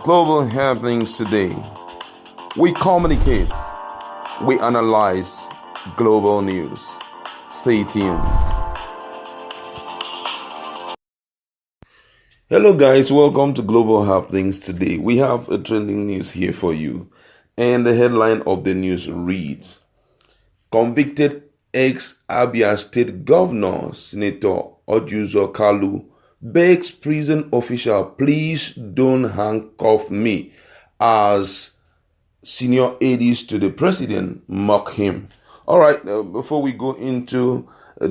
Global happenings today. We communicate, we analyze global news. Stay tuned. Hello guys, welcome to Global Happenings today. We have a trending news here for you. And the headline of the news reads, convicted ex-Abia State Governor Senator Ojuzo Kalu begs prison official, please don't handcuff me, as senior aides to the president mock him. All right, before we go into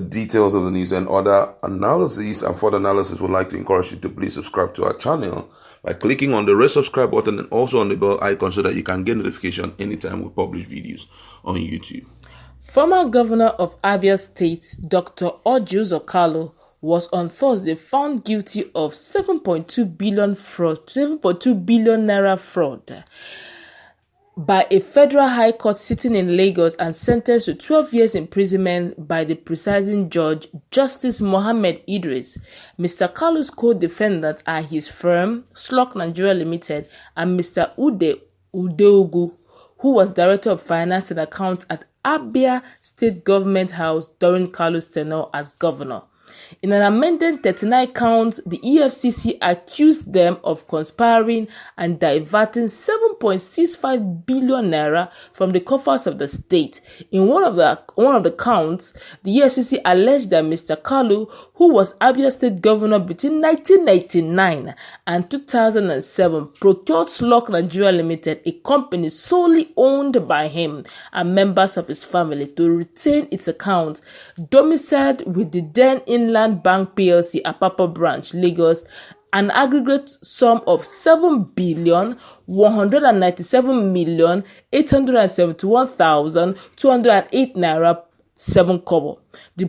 details of the news and other analyses and further analysis, we'd like to encourage you to please subscribe to our channel by clicking on the red subscribe button and also on the bell icon so that you can get notification anytime we publish videos on YouTube. Former governor of Abia State, Dr. Ojuzo Kalu, was on Thursday found guilty of 7.2 billion naira fraud by a federal high court sitting in Lagos and sentenced to 12 years imprisonment by the presiding judge, Justice Mohammed Idris. Mr. Kalu's co-defendants are his firm, Slok Nigeria Limited, and Mr. Udeogu, who was Director of Finance and Accounts at Abia State Government House during Kalu's tenure as governor. In an amended 39 counts, the EFCC accused them of conspiring and diverting 7.65 billion naira from the coffers of the state. In one of the counts, the EFCC alleged that Mr. Kalu, who was Abia State Governor between 1999 and 2007, procured Slok Nigeria Limited, a company solely owned by him and members of his family, to retain its accounts domiciled with the then Inland Bank PLC Apapa branch, Lagos, an aggregate sum of 7,197,871,208 naira 7 kobo. The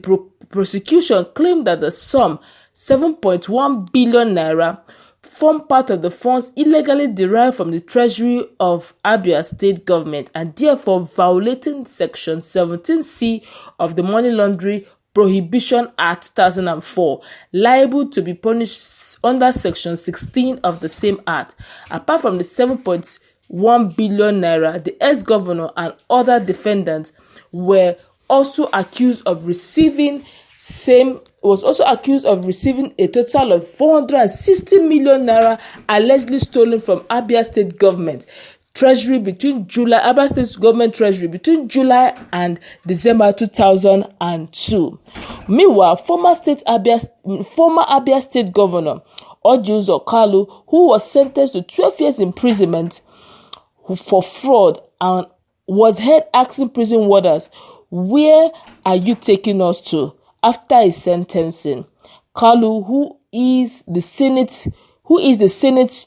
prosecution claimed that the sum, 7.1 billion naira, form part of the funds illegally derived from the treasury of Abia State government and therefore violating Section 17C of the Money Laundering Prohibition Act 2004, liable to be punished under Section 16 of the same act. Apart from the 7.1 billion naira, the ex-governor and other defendants were also accused of receiving a total of 460 million naira allegedly stolen from Abia State government treasury between Abia State government treasury between July and December 2002. Meanwhile, former Abia State Governor Ojuzo Kalu, who was sentenced to 12 years imprisonment for fraud, and was heard asking prison warders, "Where are you taking us to?" after his sentencing. Kalu, who is the Senate's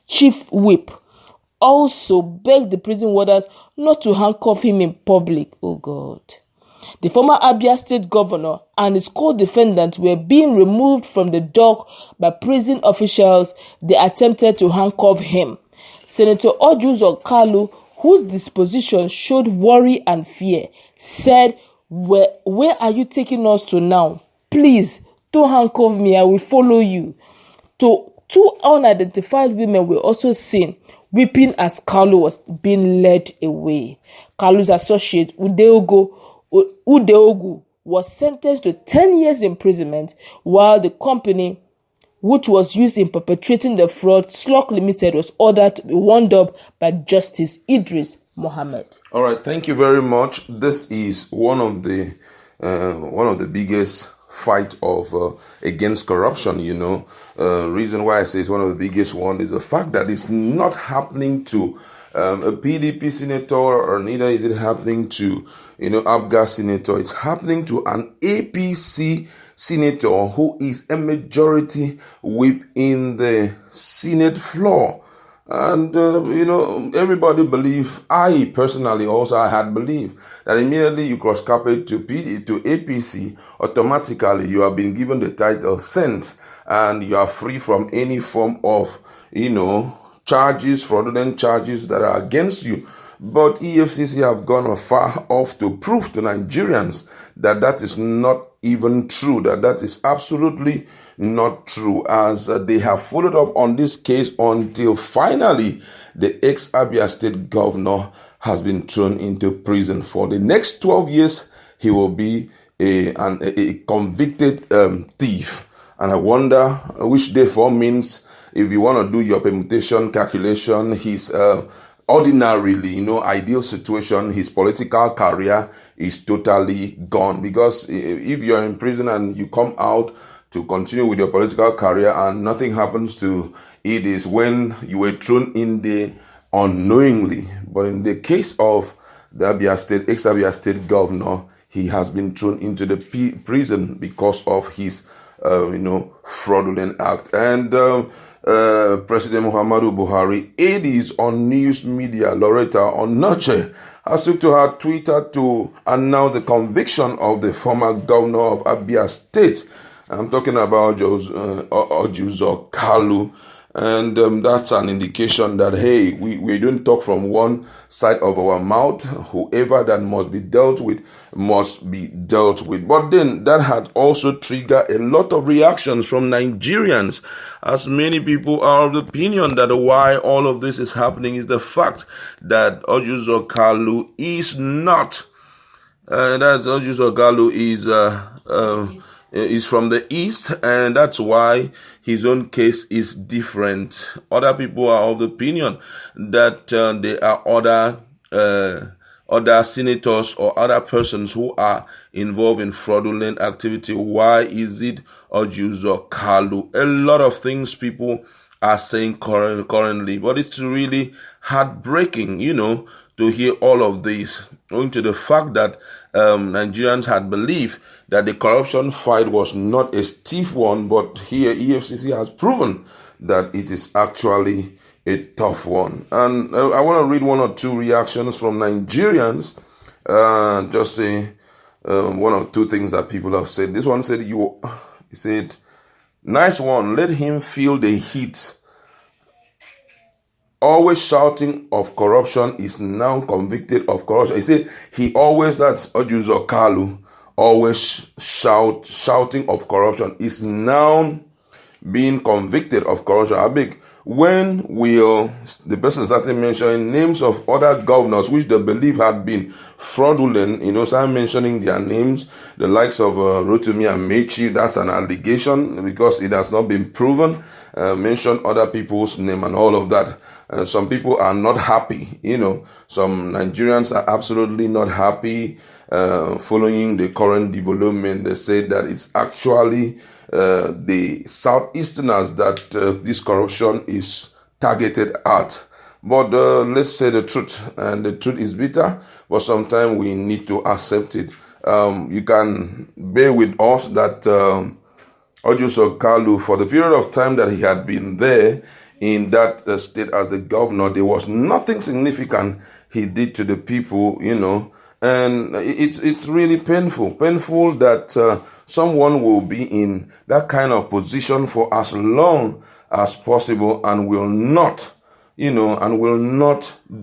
chief whip, also begged the prison warders not to handcuff him in public. Oh God. The former Abia State governor and his co-defendants were being removed from the dock by prison officials. They attempted to handcuff him. Senator Ojuzo Kalu, whose disposition showed worry and fear, said, where are you taking us to now? Please, don't handcuff me, I will follow you. Two unidentified women were also seen weeping as Kalu was being led away. Kalu's associate, Udeogu, was sentenced to 10 years imprisonment, while the company, which was used in perpetrating the fraud, Slok Limited, was ordered to be wound up by Justice Idris Mohammed. All right, thank you very much. This is one of the biggest fight of against corruption. Reason why I say it's one of the biggest one is the fact that it's not happening to a PDP senator, or neither is it happening to Abga senator. It's happening to an APC senator who is a majority whip in the Senate floor. And, everybody believe, I personally also, I had believed that immediately you cross carpet to APC, automatically you have been given the title Saint, and you are free from any form of, charges, fraudulent charges that are against you. But EFCC have gone far off to prove to Nigerians that that is not even true, that is absolutely not true, as they have followed up on this case until finally the ex-Abia State governor has been thrown into prison. For the next 12 years, he will be a convicted thief. And I wonder, which therefore means, if you want to do your permutation calculation, his ordinarily, ideal situation, his political career is totally gone. Because if you're in prison and you come out to continue with your political career and nothing happens to it, is when you were thrown in there unknowingly. But in the case of the ex-Abia State governor, he has been thrown into the prison because of his fraudulent act. And President Muhammadu Buhari, aides on news media, Loretta Onoche, has took to her Twitter to announce the conviction of the former governor of Abia State. I'm talking about Orji Kalu. And that's an indication that, hey, we don't talk from one side of our mouth. Whoever that must be dealt with must be dealt with. But then that had also triggered a lot of reactions from Nigerians, as many people are of the opinion that why all of this is happening is the fact that Orji Kalu is not, Orji Kalu is from the east, and that's why his own case is different. Other people are of the opinion that there are other senators or other persons who are involved in fraudulent activity. Why is it Orji Kalu? A lot of things people are saying currently, but it's really heartbreaking, to hear all of this, owing to the fact that Nigerians had believed that the corruption fight was not a stiff one, but here EFCC has proven that it is actually a tough one. And I want to read one or two reactions from Nigerians, just say one or two things that people have said. This one said, he said, nice one, let him feel the heat. Always shouting of corruption is now convicted of corruption. He said that's Orji Kalu, always shouting of corruption is now being convicted of corruption. I beg, when will the person started mentioning names of other governors which they believe had been fraudulent, start mentioning their names, the likes of Rotimi Amechi, that's an allegation because it has not been proven. Mention other people's name and all of that. Some people are not happy, some Nigerians are absolutely not happy following the current development. They say that it's actually the Southeasterners that this corruption is targeted at. But let's say the truth, and the truth is bitter, but sometimes we need to accept it. You can bear with us that Orji Kalu, for the period of time that he had been there in that state as the governor, there was nothing significant he did to the people, and it's really painful that someone will be in that kind of position for as long as possible and will not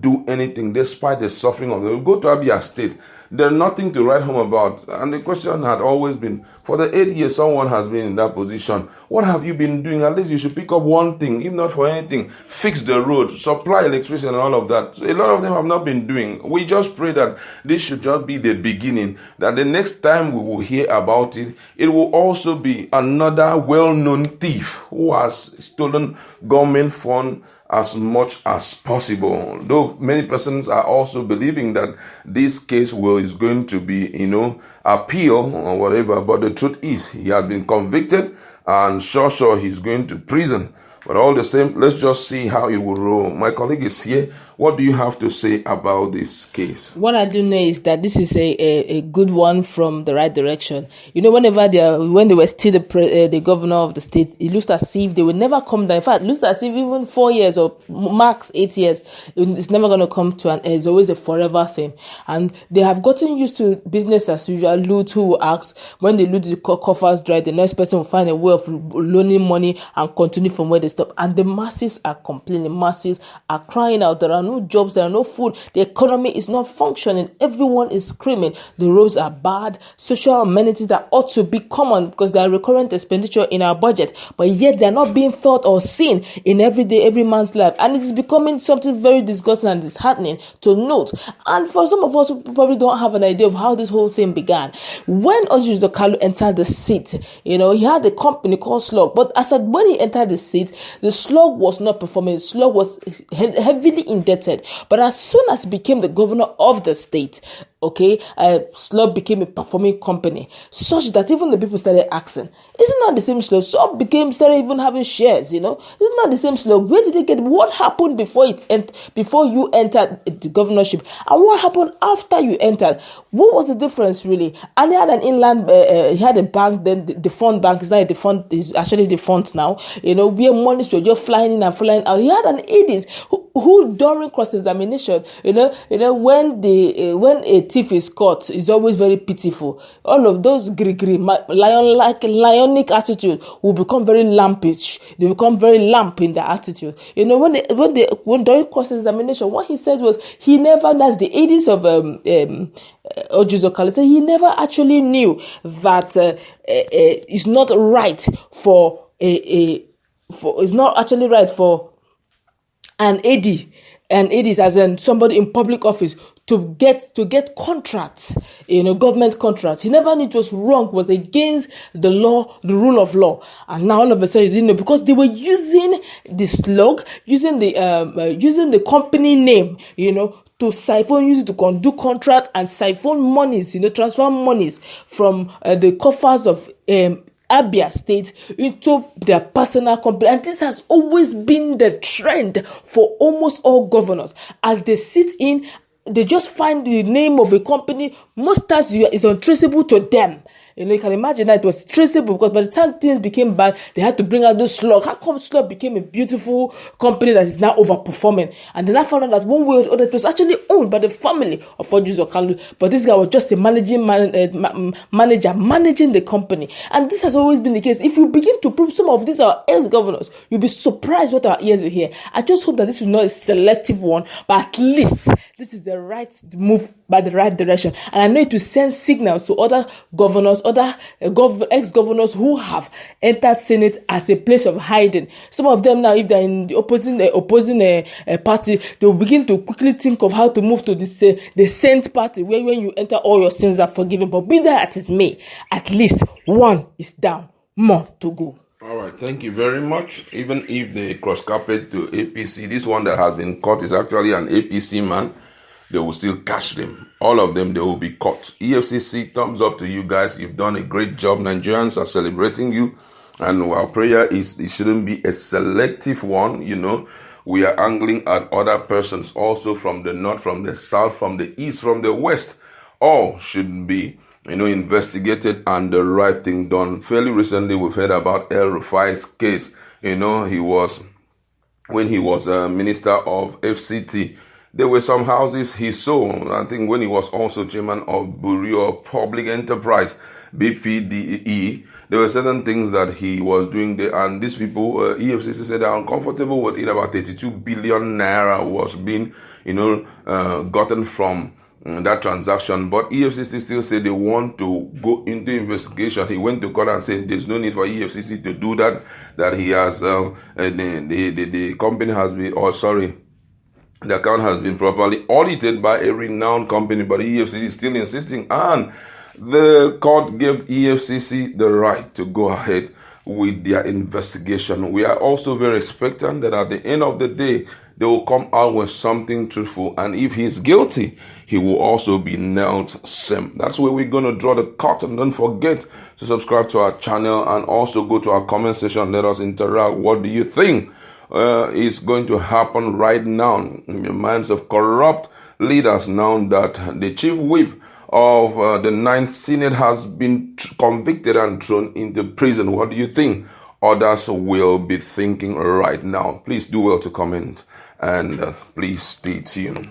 do anything despite the suffering of them. Go to Abia State. There's nothing to write home about. And the question had always been, for the 8 years someone has been in that position, what have you been doing? At least you should pick up one thing, if not for anything, fix the road, supply electricity and all of that. So a lot of them have not been doing. We just pray that this should just be the beginning, that the next time we will hear about it, it will also be another well-known thief who has stolen government funds as much as possible. Though many persons are also believing that this case is going to be, appeal or whatever. But the truth is, he has been convicted and sure he's going to prison. But all the same, let's just see how it will roll. My colleague is here. What do you have to say about this case? What I do know is that this is a good one from the right direction. When they were still the governor of the state, it looks as if they will never come down. In fact, it looks as if even 4 years or max 8 years, it's never going to come to an end. It's always a forever thing. And they have gotten used to business as usual. Loot, who will ask, when they loot the coffers dry, the next person will find a way of loaning money and continue from where they stop. And the masses are complaining. Masses are crying out. There are no jobs, there are no food, the economy is not functioning, everyone is screaming, the roads are bad, social amenities that ought to be common because they are recurrent expenditure in our budget, but yet they are not being felt or seen in every man's life, and it is becoming something very disgusting and disheartening to note. And for some of us who probably don't have an idea of how this whole thing began, when Orji Uzor Kalu entered the seat, he had a company called Slug, but as when he entered the seat, the Slug was not performing. Slug was heavily indebted, but as soon as he became the governor of the state, Slug became a performing company, such that even the people started asking, isn't that the same Slug? Some started even having shares, isn't that the same Slug? Where did they get? What happened before you entered the governorship, and what happened after you entered? What was the difference really? And he had an inland, he had a bank, then the fund bank is not a defunct, is actually defunct now, where monies were just flying in and flying out. He had an aide who during cross-examination, when a thief is caught, is always very pitiful. All of those lionic attitude will become very lampish. They become very lamp in their attitude. When during cross-examination, what he said was he never, that's the aides of Orji Uzor Kalu, said he never actually knew that it's not right for it's not actually right for an AD as in somebody in public office to get contracts, government contracts. He never knew it was wrong, was against the law, the rule of law. And now all of a sudden, because they were using the Slug, using the company name, to siphon, use it to do contract and siphon monies, transfer monies from the coffers of Abia State into their personal company. And this has always been the trend for almost all governors. As they sit in, they just find the name of a company. Most times it's untraceable to them. You can imagine that it was traceable, because by the time things became bad, they had to bring out the Slug. How come Slug became a beautiful company that is now overperforming? And then I found out that one way or the other, it was actually owned by the family of Orji Uzor Kalu. But this guy was just a manager managing the company. And this has always been the case. If you begin to prove some of these are ex-governors, you'll be surprised what our ears will hear. I just hope that this is not a selective one, but at least this is the right move by the right direction. And I know it will send signals to other governors, other ex-governors who have entered Senate as a place of hiding. Some of them now, if they're in the opposing party, they will begin to quickly think of how to move to the Saint party, where when you enter, all your sins are forgiven. But be that as it may, at least one is down, more to go. All right, thank you very much. Even if they cross carpet to APC, this one that has been caught is actually an APC man. They will still catch them. All of them, they will be caught. EFCC, thumbs up to you guys. You've done a great job. Nigerians are celebrating you. And our prayer is it shouldn't be a selective one. We are angling at other persons also from the north, from the south, from the east, from the west. All should be, investigated and the right thing done. Fairly recently, we've heard about El-Rufai's case. When he was a minister of FCT, there were some houses he sold. I think when he was also chairman of Bureau of Public Enterprise, BPDE, there were certain things that he was doing there. And these people, EFCC said they're uncomfortable with it. About 32 billion naira was being, gotten from that transaction. But EFCC still said they want to go into investigation. He went to court and said there's no need for EFCC to do that, that he has, the company has been, the account has been properly audited by a renowned company, but EFCC is still insisting, and the court gave EFCC the right to go ahead with their investigation. We are also very expectant that at the end of the day, they will come out with something truthful, and if he's guilty, he will also be nailed same. That's where we're going to draw the curtain. Don't forget to subscribe to our channel and also go to our comment section. Let us interact. What do you think is going to happen right now in the minds of corrupt leaders now that the chief whip of the 9th Senate has been convicted and thrown into prison? What do you think others will be thinking right now? Please do well to comment and please stay tuned.